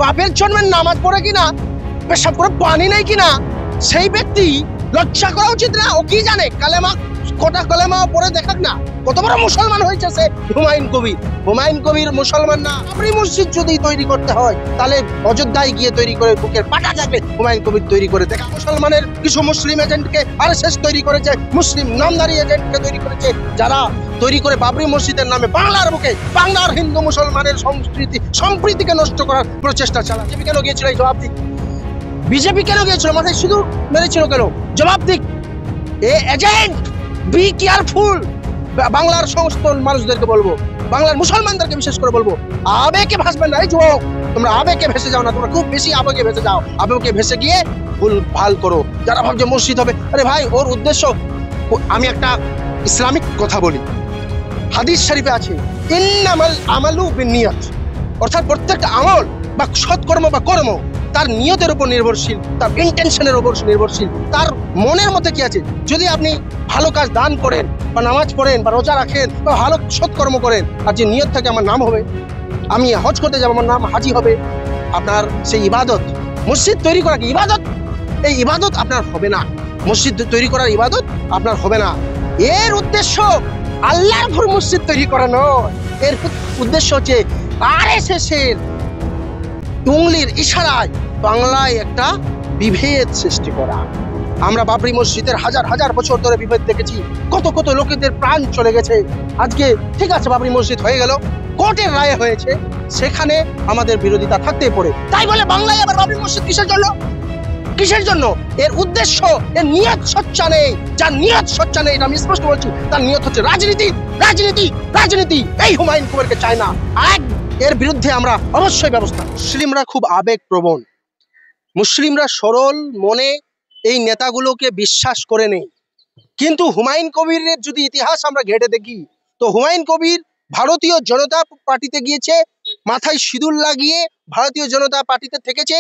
বাপের জন্মের নামাজ পড়ে কিনা, পেশাব করে পানি নেই কিনা, সেই ব্যক্তি লজ্জা করা উচিত না? ও কি জানে? কালেমা, কটা কালেমা পড়ে দেখাক না, কত বড় মুসলমান হয়েছে সে। হুমায়ুন কবির মুসলমান না। বাবরি মসজিদ যদি তৈরি করতে হয় তাহলে অযোধ্যায় গিয়ে তৈরি করে বুকের পাটা থাকলে হুমায়ুন কবির তৈরি করে দেখা। মুসলমানের কিছু মুসলিম এজেন্টকে আরএসএস তৈরি করেছে, মুসলিম নামধারী এজেন্টকে তৈরি করেছে, যারা তৈরি করে বাবরি মসজিদের নামে বাংলার বুকে বাংলার হিন্দু মুসলমানের সংস্কৃতি সম্প্রীতিকে নষ্ট করার প্রচেষ্টা চালাচ্ছে। কেন গিয়েছিল? এই জবাব দিক। বিজেপি কেন গিয়েছিল? মাথায় শুধু মেরেছিল কেন? জবাব দিক। এ এজেন্ট, বি কেয়ারফুল। বাংলার সমস্ত মানুষদেরকে বলবো, বাংলার মুসলমানদেরকে বিশেষ করে বলবো, আবেগে ভাসবেন না। এই যুবক, তোমরা আবেগে ভেসে যাও না, তোমরা খুব বেশি আবেগে ভেসে যাও। আবেগে ভেসে গিয়ে ভুল ভাল করো। যারা ভাবছে মসজিদ হবে, আরে ভাই ওর উদ্দেশ্য, আমি একটা ইসলামিক কথা বলি, হাদিস শরীফে আছে ইন্নামাল আমালু বিন্নিয়াত, অর্থাৎ প্রত্যেকটা আমল বা সৎকর্ম বা কর্ম তার নিয়তের উপর নির্ভরশীল, তার ইন্টেনশনের উপর নির্ভরশীল, তার মনের মধ্যে কি আছে। যদি আপনি ভালো কাজ দান করেন বা নামাজ পড়েন বা রোজা রাখেন বা ভালো সৎকর্ম করেন, আর যে নিয়ত থাকে আমার নাম হবে, আমি হজ করতে যাবো, আমার নাম হাজি হবে, আপনার সেই ইবাদত, মসজিদ তৈরি করা কি ইবাদত? এই ইবাদত আপনার হবে না। মসজিদ তৈরি করার ইবাদত আপনার হবে না। এর উদ্দেশ্য আল্লাহর ঘর মসজিদ তৈরি করা নয়। এর উদ্দেশ্য হচ্ছে আরএসএস এর উংলির ইশারায় বাংলায় একটা বিভেদ সৃষ্টি করা। আমরা বাবরি মসজিদের হাজার হাজার বছর ধরে বিভেদ দেখেছি, কত কত লোকেদের প্রাণ চলে গেছে। আজকে ঠিক আছে, বাবরি মসজিদ হয়ে গেল, কোর্টের রায় হয়েছে, সেখানে আমাদের বিরোধিতা থাকতেই পারে। তাই বলে বাংলায় আবার বাবরি মসজিদ কিসের জন্য? কিসের জন্য? এর উদ্দেশ্য, এর নিয়ত সচ্চা নেই। যার নিয়ত সচ্চা নেই, এটা আমি স্পষ্ট বলছি, তার নিয়ত হচ্ছে রাজনীতি, রাজনীতি, রাজনীতি। এই হুমায়ুন কবিরকে চায় না। এর বিরুদ্ধে আমরা অবশ্যই ব্যবস্থা। মুসলিমরা খুব আবেগপ্রবণ, মুসলিমরা সরল মনে এই নেতাগুলোকে বিশ্বাস করে নেই। কিন্তু হুমায়ুন কবিরের যদি ইতিহাস আমরা ঘেঁটে দেখি, তো হুমায়ুন কবির ভারতীয় জনতা পার্টিতে গিয়েছে, মাথায় সিঁদুর লাগিয়ে ভারতীয় জনতা পার্টিতে থেকেছে,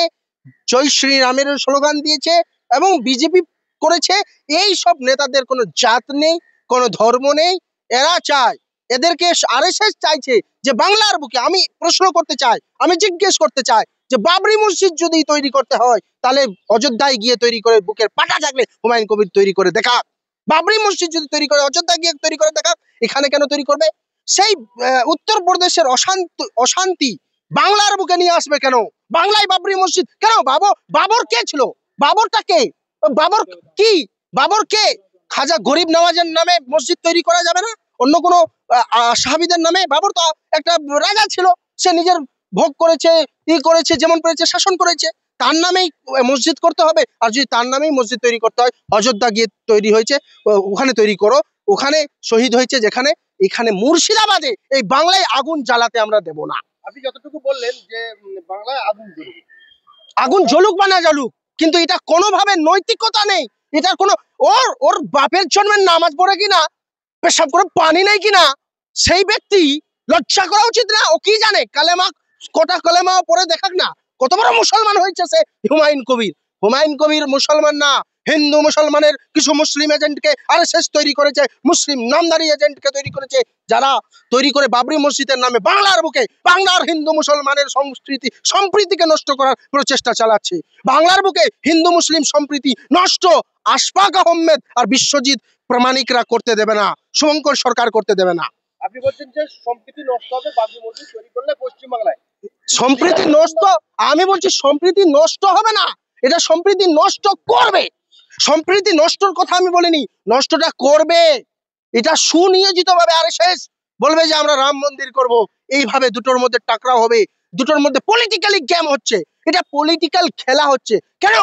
জয় শ্রীরামের স্লোগান দিয়েছে এবং বিজেপি করেছে। এই সব নেতাদের কোনো জাত নেই, কোনো ধর্ম নেই। এরা চায়, এদেরকে আরএসএস চাইছে যে বাংলার বুকে, আমি প্রশ্ন করতে চাই, আমি জিজ্ঞেস করতে চাই যে বাবরি মসজিদ যদি তৈরি করতে হয় তাহলে অযোধ্যায় গিয়ে তৈরি করে বুকের পাটা থাকলে হুমায়ুন কবির তৈরি করে দেখা। বাবরি মসজিদ যদি তৈরি করে অযোধ্যায় গিয়ে তৈরি করে দেখা, এখানে কেন তৈরি করবে? সেই উত্তরপ্রদেশের অশান্তি বাংলার বুকে নিয়ে আসবে কেন? বাংলায় বাবরি মসজিদ কেন? বাবর কে ছিল? বাবরটা কে? বাবর কি? বাবর কে? খাজা গরিব নওয়াজের নামে মসজিদ তৈরি করা যাবে না? অন্য কোনো সাহাবীদের নামে? বাবর তো একটা রাজা ছিল, সে নিজের ভোগ করেছে, করেছে, যেমন করেছে শাসন করেছে, তার নামেই মসজিদ করতে হবে। আর যদি তার নামেই মসজিদ তৈরি করতে হয়, অযোধ্যা গিয়ে তৈরি হয়েছে, ওখানে তৈরি করো, ওখানে শহীদ হয়েছে যেখানে, এখানে মুর্শিদাবাদে এই বাংলায় আগুন জ্বালাতে আমরা দেব না। আপনি যতটুকু বললেন যে বাংলায় আগুন জ্বলবে, আগুন জ্বলুক বা না জ্বলুক, কিন্তু এটা কোনোভাবে নৈতিকতা নেই। এটার কোনো, ওর বাপের জন্মের নামাজ পড়ে কিনা, পেশাব করে পানি নেই কিনা, সেই ব্যক্তি লজ্জা করা উচিত না? ও কি জানে? কালেমা, কটা কালেমা পড়ে দেখাক না, কত বড় মুসলমান হয়েছে সে। হুমায়ুন কবির মুসলমান না। হিন্দু মুসলমানের কিছু মুসলিম এজেন্টকে আরএসএস তৈরি করেছে, মুসলিম নামধারী এজেন্টকে তৈরি করেছে, যারা তৈরি করে বাবরি মসজিদের নামে বাংলার বুকে বাংলার হিন্দু মুসলমানের সংস্কৃতি সম্প্রীতিকে নষ্ট করার প্রচেষ্টা চালাচ্ছে। বাংলার বুকে হিন্দু মুসলিম সম্প্রীতি নষ্ট আশফাক আহমেদ আর বিশ্বজিৎ প্রামাণিকরা করতে দেবে না, শুভঙ্কর সরকার করতে দেবে না। আপনি বলছেন যে সম্প্রীতি নষ্ট হবে বাবরি মসজিদ তৈরি করলে পশ্চিমবাংলায়। সম্প্রীতি নষ্ট, আমি বলছি সম্প্রীতি নষ্ট হবে না, এটা সম্প্রীতি নষ্ট করবে। সম্প্রীতি নষ্টর কথা আমি বলিনি, নষ্টটা করবে। এটা সুনিয়োজিত ভাবে আরএসএস বলবে যে আমরা রাম মন্দির করব, এইভাবে দুটোর মধ্যে টাকরাও হবে, দুটোর মধ্যে পলিটিক্যালি গেম হচ্ছে, এটা পলিটিক্যাল খেলা হচ্ছে। কেন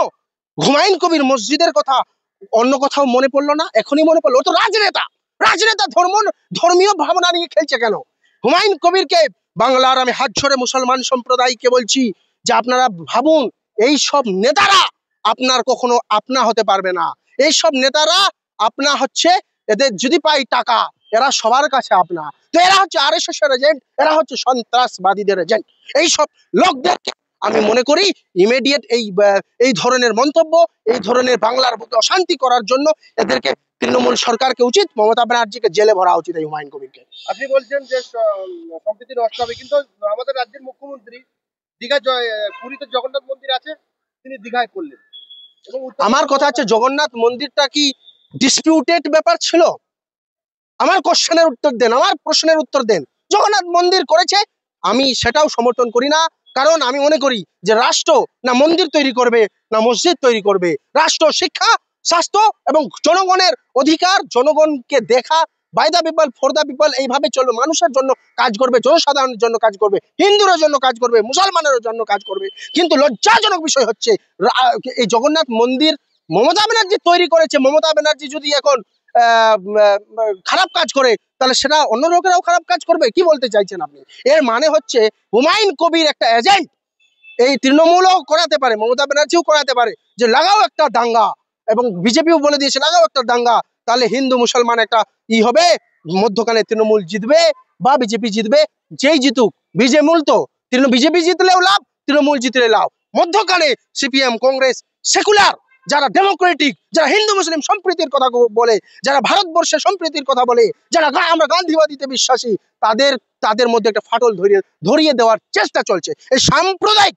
হুমায়ুন কবির মসজিদের কথা অন্য কোথাও মনে পড়লো না? এখনই মনে পড়লো। ও তো রাজনেতা, রাজনেতা ধর্মীয় ভাবনা নিয়ে খেলছে কেন? হুমায়ুন কবিরকে বাংলার আমি হাত ছড়ে মুসলমান সম্প্রদায়কে বলছি যে আপনারা ভাবুন, এই সব নেতারা আপনার কখনো আপনা হতে পারবে না। এই সব নেতারা আপনা হচ্ছে, এদের যদি পাই টাকা, এরা সবার কাছে আপনা। তো এরা হচ্ছে আরএসএস এর এজেন্ট, এরা হচ্ছে সন্ত্রাসবাদীদের এজেন্ট। এই সব লোকদেরকে আমি মনে করি ইমিডিয়েট এই ধরনের মন্তব্য, এই ধরনের বাংলার বুকে অশান্তি করার জন্য এদেরকে তৃণমূল সরকারকে উচিত, মমতা ব্যানার্জিকে জেলে ভরা উচিত এই হুমায়ুন কবিরকে। আপনি বলছেন যে সম্প্রীতি নষ্ট হবে, কিন্তু আমাদের রাজ্যের মুখ্যমন্ত্রী দীঘা পুরীতে জগন্নাথ মন্দির আছে, তিনি দীঘায় করলেন। এবং আমার কথা হচ্ছে জগন্নাথ মন্দিরটা কি ডিসপিউটেড ব্যাপার ছিল? আমার কোশ্চেনের উত্তর দেন, আমার প্রশ্নের উত্তর দেন। জগন্নাথ মন্দির করেছে, আমি সেটাও সমর্থন করি না। কারণ আমি মনে করি যে রাষ্ট্র না মন্দির তৈরি করবে না মসজিদ তৈরি করবে, রাষ্ট্র শিক্ষা, স্বাস্থ্য এবং জনগণের অধিকার, জনগণকে দেখা, by the people for the people, এইভাবে চলবে। মানুষের জন্য কাজ করবে, জনসাধারণের জন্য কাজ করবে, হিন্দুদের জন্য কাজ করবে, মুসলমানের জন্য কাজ করবে। কিন্তু লজ্জাজনক বিষয় হচ্ছে এই জগন্নাথ মন্দির মমতা ব্যানার্জি তৈরি করেছে। মমতা ব্যানার্জি যদি এখন খারাপ কাজ করে, তাহলে সেটা অন্য লোকেরাও খারাপ কাজ করবে। কি বলতে চাইছেন আপনি? এর মানে হচ্ছে হুমায়ুন কবির একটা এজেন্ট। এই তৃণমূলও করাতে পারে, মমতা ব্যানার্জিও করাতে পারে যে লাগাও একটা দাঙ্গা, এবং বিজেপিও বলে দিয়েছে লাগাও একটা দাঙ্গা, তাহলে হিন্দু মুসলমান একটা হবে, মধ্যখানে তৃণমূল জিতবে বা বিজেপি জিতবে। যেই জিতুক, বিজেমূল তো বিজেপি জিতলেও লাভ, তৃণমূল জিতলে লাভ। মধ্যখানে সিপিএম, কংগ্রেস, সেকুলার, যারা ডেমোক্রেটিক, যারা হিন্দু মুসলিম সম্প্রীতির কথা বলে, যারা ভারতবর্ষের সম্প্রীতির কথা বলে, যারা আমরা গান্ধীবাদীতে বিশ্বাসী, তাদের তাদের মধ্যে একটা ফাটল ধরিয়ে দেওয়ার চেষ্টা চলছে। এই সাম্প্রদায়িক,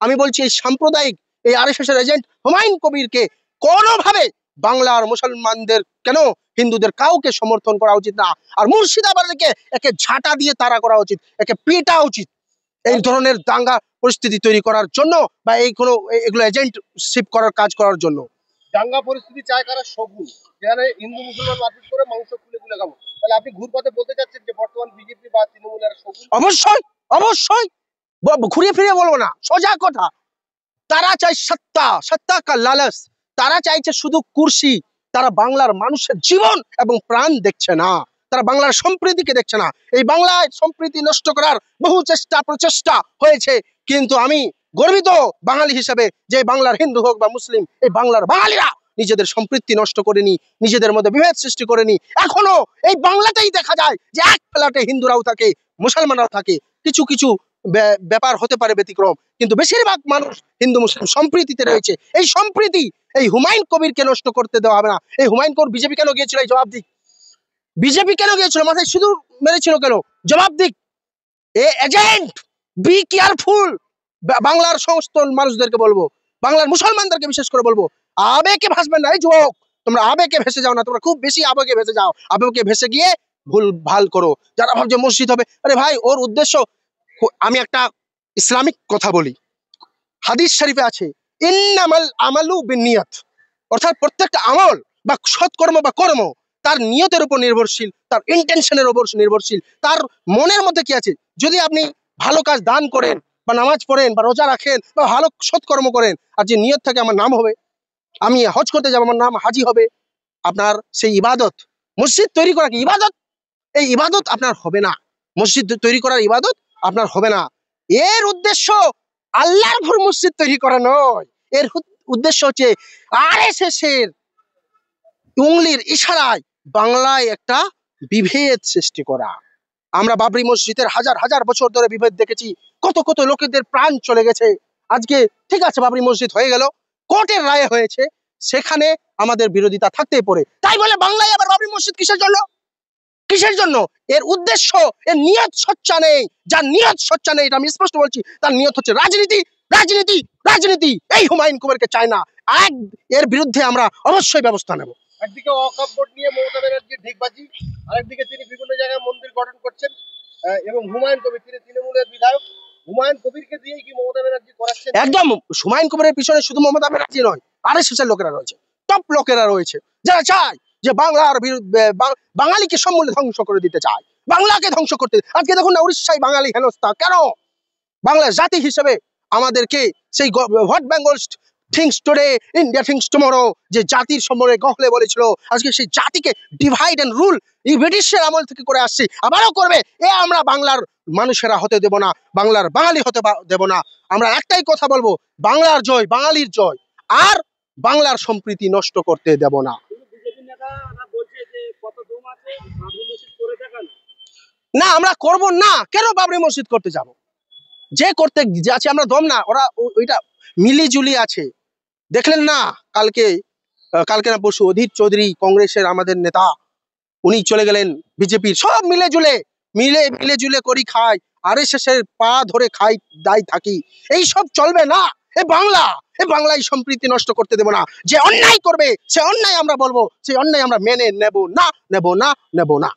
আমি বলছি এই সাম্প্রদায়িক, এই আরএসএস এর এজেন্ট হুমায়ুন কবিরকে কোনোভাবে বাংলার মুসলমানদের কেন হিন্দুদের কাউকে সমর্থন করা উচিত না। আর মুর্শিদাবাদকে একে ঝাঁটা দিয়ে তাড়া করা উচিত, একে পিটা উচিত এই ধরনের দাঙ্গা পরিস্থিতি তৈরি করার জন্য, বা এই কোনো এগুলো এজেন্টশিপ করার কাজ করার জন্য। দাঙ্গা পরিস্থিতি চায় কারা? সগুন, যেখানে হিন্দু মুসলমান মারপিট করে মাংস খুলে খুলে খাবো। তাহলে আপনি ঘুরপথে বলতে চাচ্ছেন যে বর্তমান বিজেপি বা তৃণমূলের সগুন? অবশ্যই, অবশ্যই, ঘুরিয়ে ফিরিয়ে বলবো না, সোজা কথা। তারা চাই সত্তা, সত্তা কা লালচ। তারা চাইছে শুধু কুর্সি। তারা বাংলার মানুষের জীবন এবং প্রাণ দেখছে না, তারা বাংলার সম্প্রীতিকে দেখছে না। এই বাংলায় সম্প্রীতি নষ্ট করার বহু প্রচেষ্টা হয়েছে, কিন্তু আমি গর্বিত বাঙালি হিসেবে যে বাংলার হিন্দু হোক বা মুসলিম, এই বাংলার বাঙালিরা নিজেদের সম্প্রীতি নষ্ট করেনি, নিজেদের মধ্যে বিভেদ সৃষ্টি করেনি। এখনো এই বাংলাতেই দেখা যায় যে এক ফ্ল্যাটে হিন্দুরাও থাকে, মুসলমানরাও থাকে। কিছু কিছু ব্যাপার হতে পারে ব্যতিক্রম, কিন্তু বেশিরভাগ মানুষ হিন্দু মুসলিম সম্প্রীতিতে রয়েছে। এই সম্প্রীতি এই হুমায়ুন কবিরকে নষ্ট করতে দেওয়া হবে না। এই হুমায়ুন কবির বিজেপি কেন গিয়েছিল? এই জবাব দিক। বিজেপি কেন গিয়েছিল? মাথায় সিঁদুর মেরেছিল কেন? জবাব দিক। এ এজেন্ট, বি কেয়ারফুল। বাংলার সমস্ত মানুষদেরকে বলবো, বাংলার মুসলমানদেরকে বিশেষ করে বলবো, আবেগে ভাসবেন না। এই যুবক, তোমরা আবেগে ভেসে যাও না, তোমরা খুব বেশি আবেগে ভেসে যাও। আবেগে ভেসে গিয়ে ভুল ভাল করো। যারা ভাবছে মসজিদ হবে, আরে ভাই, ওর উদ্দেশ্য, আমি একটা ইসলামিক কথা বলি, হাদিস শরীফে আছে ইন্নামাল আমালু বিন্নিয়াত, অর্থাৎ প্রত্যেকটা আমল বা সৎকর্ম বা কর্ম তার নিয়তের উপর নির্ভরশীল, তার ইন্টেনশনের উপর নির্ভরশীল, তার মনের মধ্যে কি আছে। যদি আপনি ভালো কাজ দান করেন বা নামাজ পড়েন বা রোজা রাখেন বা ভালো সৎকর্ম করেন, আর যে নিয়ত থাকে আমার নাম হবে, আমি হজ করতে যাব, আমার নাম হাজি হবে, আপনার সেই ইবাদত, মসজিদ তৈরি করা কি ইবাদত? এই ইবাদত আপনার হবে না। মসজিদ তৈরি করার ইবাদত আপনার হবে না। এর উদ্দেশ্য আল্লাহর ঘর মসজিদ তৈরি করা নয়। এর উদ্দেশ্য হচ্ছে আরএসএস এর উংলির ইশারায় বাংলায় একটা বিভেদ সৃষ্টি করা। আমরা বাবরি মসজিদের হাজার হাজার বছর ধরে বিভেদ দেখেছি, কত কত লোকেদের প্রাণ চলে গেছে। আজকে ঠিক আছে, বাবরি মসজিদ হয়ে গেল, কোর্টের রায় হয়েছে, সেখানে আমাদের বিরোধিতা থাকতেই পারে। তাই বলে বাংলায় আবার বাবরি মসজিদ কিসের জন্য? কিসের জন্য? এর উদ্দেশ্য, এর নিয়ত সচ্চা নেই। যার নিয়ত সচ্চা নেই, এটা আমি স্পষ্ট বলছি, তার নিয়ত হচ্ছে রাজনীতি, রাজনীতি, রাজনীতি। এই হুমায়ুন কবিরকে চায় না। এর বিরুদ্ধে আমরা অবশ্যই ব্যবস্থা নেব। একদিকে ওয়াকফ বোর্ড নিয়ে মমতা ব্যানার্জি ঢিকবাজি, আরেকদিকে তিনি বিভিন্ন জায়গায় মন্দির গঠন করছেন, এবং হুমায়ুন কবির, তিনি তৃণমূলের বিধায়ক, হুমায়ুন কবিরকে দিয়েই কি মমতা ব্যানার্জি করাচ্ছেন? একদম। হুমায়ুন কবিরের পিছনে শুধু মমতা ব্যানার্জি নয়, আরএসএস এর লোকেরা রয়েছে, টপ লোকেরা রয়েছে, যারা চায় যে বাংলার বাঙালিকে সমূলে ধ্বংস করে দিতে চায়, বাংলাকে ধ্বংস করতে। আজকে দেখুন না, উড়িষ্যায় বাঙালি হেনস্থা কেন? বাংলার জাতি হিসেবে আমাদেরকে সেই what Bengal things today, India things tomorrow, যে জাতির সম্বন্ধে গহলে বলেছিল, আজকে সেই জাতিকে ডিভাইড এন্ড রুল এই ব্রিটিশের আমল থেকে করে আসছে, আবারও করবে। আমরা বাংলার মানুষেরা হতে দেব না, বাংলার বাঙালি হতে দেব না। আমরা একটাই কথা বলবো, বাংলার জয়, বাঙালির জয়, আর বাংলার সম্প্রীতি নষ্ট করতে দেব না। না, আমরা করব না। কেন বাবরি মসজিদ করতে যাব? যে করতে যাচ্ছে আমরা দম না, ওরা ওইটা মিলিজুলি আছে। দেখলেন না কালকে না পরশু অধীর চৌধুরী, কংগ্রেসের আমাদের নেতা, উনি চলে গেলেন বিজেপির। সব মিলে জুলে করি খায়। RSS এর পা ধরে খাই দায় থাকি। এই সব চলবে না। এ বাংলায় সম্প্রীতি নষ্ট করতে দেব না। যে অন্যায় করবে সে অন্যায় আমরা বলবো, সেই অন্যায় আমরা মেনে নেব না।